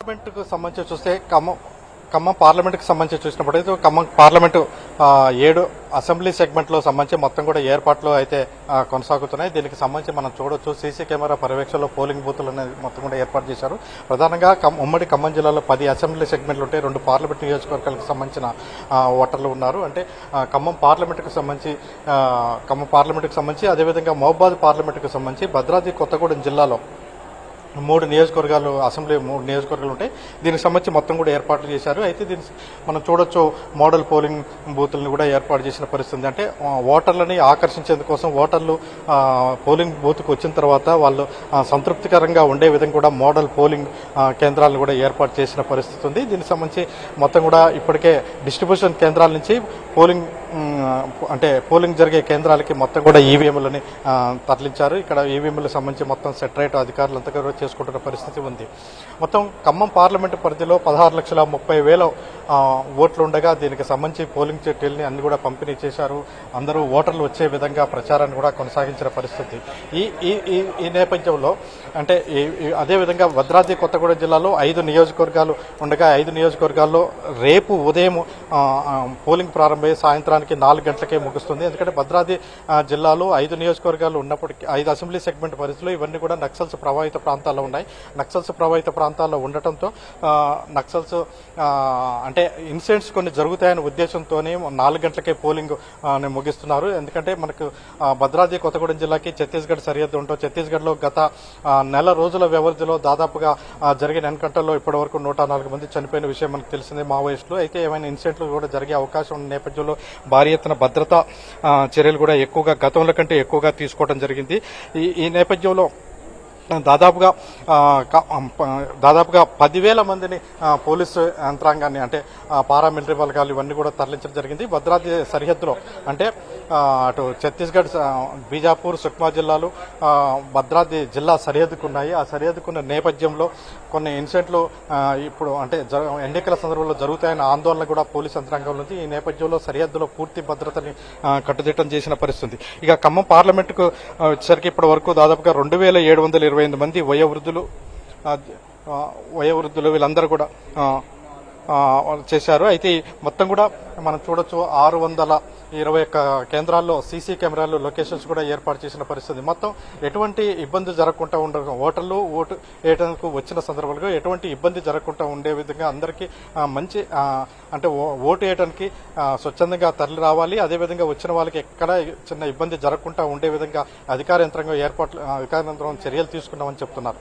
పార్లమెంటుకు సంబంధించి చూస్తే ఖమ్మం పార్లమెంటుకు సంబంధించి చూసినప్పుడైతే ఖమ్మం పార్లమెంటు 7 అసెంబ్లీ సెగ్మెంట్లో సంబంధించి మొత్తం కూడా ఏర్పాట్లు అయితే కొనసాగుతున్నాయి. దీనికి సంబంధించి మనం చూడొచ్చు సీసీ కెమెరా పర్యవేక్షణలో పోలింగ్ బూతులు అనేది మొత్తం కూడా ఏర్పాటు చేశారు. ప్రధానంగా ఉమ్మడి ఖమ్మం జిల్లాలో 10 అసెంబ్లీ సెగ్మెంట్లు ఉంటే 2 పార్లమెంట్ నియోజకవర్గాలకు సంబంధించిన ఓటర్లు ఉన్నారు. అంటే ఖమ్మం పార్లమెంటుకు సంబంధించి అదేవిధంగా మహబూబాద్ పార్లమెంటుకు సంబంధించి భద్రాద్రి కొత్తగూడెం జిల్లాలో 3 నియోజకవర్గాలు అసెంబ్లీ 3 నియోజకవర్గాలు ఉంటాయి. దీనికి సంబంధించి మొత్తం కూడా ఏర్పాట్లు చేశారు. అయితే దీనికి మనం చూడొచ్చు మోడల్ పోలింగ్ బూతులను కూడా ఏర్పాటు చేసిన పరిస్థితి. అంటే ఓటర్లని ఆకర్షించేందుకోసం ఓటర్లు పోలింగ్ బూత్కు వచ్చిన తర్వాత వాళ్ళు సంతృప్తికరంగా ఉండే విధంగా కూడా మోడల్ పోలింగ్ కేంద్రాలను కూడా ఏర్పాటు చేసిన పరిస్థితి ఉంది. దీనికి సంబంధించి మొత్తం కూడా ఇప్పటికే డిస్ట్రిబ్యూషన్ కేంద్రాల నుంచి పోలింగ్ జరిగే కేంద్రాలకి మొత్తం కూడా ఈవీఎంలని తరలించారు. ఇక్కడ ఈవీఎంలకు సంబంధించి మొత్తం సెటరేట్ అధికారులంతా కూడా చేసుకుంటున్న పరిస్థితి ఉంది. మొత్తం ఖమ్మం పార్లమెంటు పరిధిలో 16,30,000 ఓట్లు ఉండగా దీనికి సంబంధించి పోలింగ్ చిట్టీలని అన్ని కూడా పంపిణీ చేశారు. అందరూ ఓటర్లు వచ్చే విధంగా ప్రచారాన్ని కూడా కొనసాగించిన పరిస్థితి. ఈ నేపథ్యంలో అంటే అదేవిధంగా భద్రాద్రి కొత్తగూడెం జిల్లాలో 5 నియోజకవర్గాలు ఉండగా 5 నియోజకవర్గాల్లో రేపు ఉదయం పోలింగ్ ప్రారంభమై సాయంత్రానికి 4 గంటలకే ముగుస్తుంది. ఎందుకంటే భద్రాద్రి జిల్లాలో 5 నియోజకవర్గాలు ఉన్నప్పటికీ 5 అసెంబ్లీ సెగ్మెంట్ పరిధిలో ఇవన్నీ కూడా నక్సల్స్ ప్రభావిత ప్రాంతాల్లో ఉన్నాయి. నక్సల్స్ ప్రభావిత ప్రాంతాల్లో ఉండటంతో నక్సల్స్ అంటే ఇన్సిడెంట్స్ కొన్ని జరుగుతాయనే ఉద్దేశంతోనే 4 గంటలకే పోలింగ్ ముగిస్తున్నారు. ఎందుకంటే మనకు భద్రాద్రి కొత్తగూడెం జిల్లాకి ఛత్తీస్గఢ్ సరిహద్దు ఉంటుంది. ఛత్తీస్గఢ్లో గత నెల రోజుల వ్యవధిలో దాదాపుగా జరిగిన ఎన్కౌంటర్లో ఇప్పటివరకు 104 మంది చనిపోయిన విషయం మనకు తెలిసిందే మావోయిస్టులు. అయితే ఏమైనా ఇన్సిడెంట్లు కూడా జరిగే అవకాశం ఉన్న నేపథ్యంలో భారీ ఎత్తున భద్రతా చర్యలు కూడా ఎక్కువగా గతంలో కంటే ఎక్కువగా తీసుకోవడం జరిగింది. ఈ నేపథ్యంలో దాదాపుగా 10,000 మందిని పోలీసు యంత్రాంగాన్ని అంటే పారామిలిటరీ బలగాలు ఇవన్నీ కూడా తరలించడం జరిగింది. భద్రాద్రి సరిహద్దులో అంటే అటు ఛత్తీస్గఢ్, బీజాపూర్, సుక్మా జిల్లాలు భద్రాద్రి జిల్లా సరిహద్దుకున్నాయి. ఆ సరిహద్దుకున్న నేపథ్యంలో కొన్ని ఇన్సిడెంట్లు ఇప్పుడు అంటే ఎన్నికల సందర్భంలో జరుగుతాయన్న ఆందోళన కూడా పోలీసు యంత్రాంగం ఉంది. ఈ నేపథ్యంలో సరిహద్దులో పూర్తి భద్రతని కట్టుదిట్టం చేసిన పరిస్థితి. ఇక ఖమ్మం పార్లమెంటుకు వచ్చేసరికి ఇప్పటి వరకు దాదాపుగా 2,728 మంది వయోవృద్ధులు వీళ్ళందరూ కూడా చేశారు. అయితే మొత్తం కూడా మనం చూడొచ్చు 621 కేంద్రాల్లో సీసీ కెమెరాలు లొకేషన్స్ కూడా ఏర్పాటు చేసిన పరిస్థితి. మొత్తం ఎటువంటి ఇబ్బంది జరగకుండా ఉండదు. ఓటర్లు ఓటు వేయడానికి వచ్చిన సందర్భంలో ఎటువంటి ఇబ్బంది జరగకుండా ఉండే విధంగా అందరికీ మంచి అంటే ఓటు వేయడానికి స్వచ్ఛందంగా తరలి రావాలి. అదేవిధంగా వచ్చిన వాళ్ళకి ఎక్కడ చిన్న ఇబ్బంది జరగకుండా ఉండే విధంగా అధికార యంత్రాంగం చర్యలు తీసుకున్నామని చెప్తున్నారు.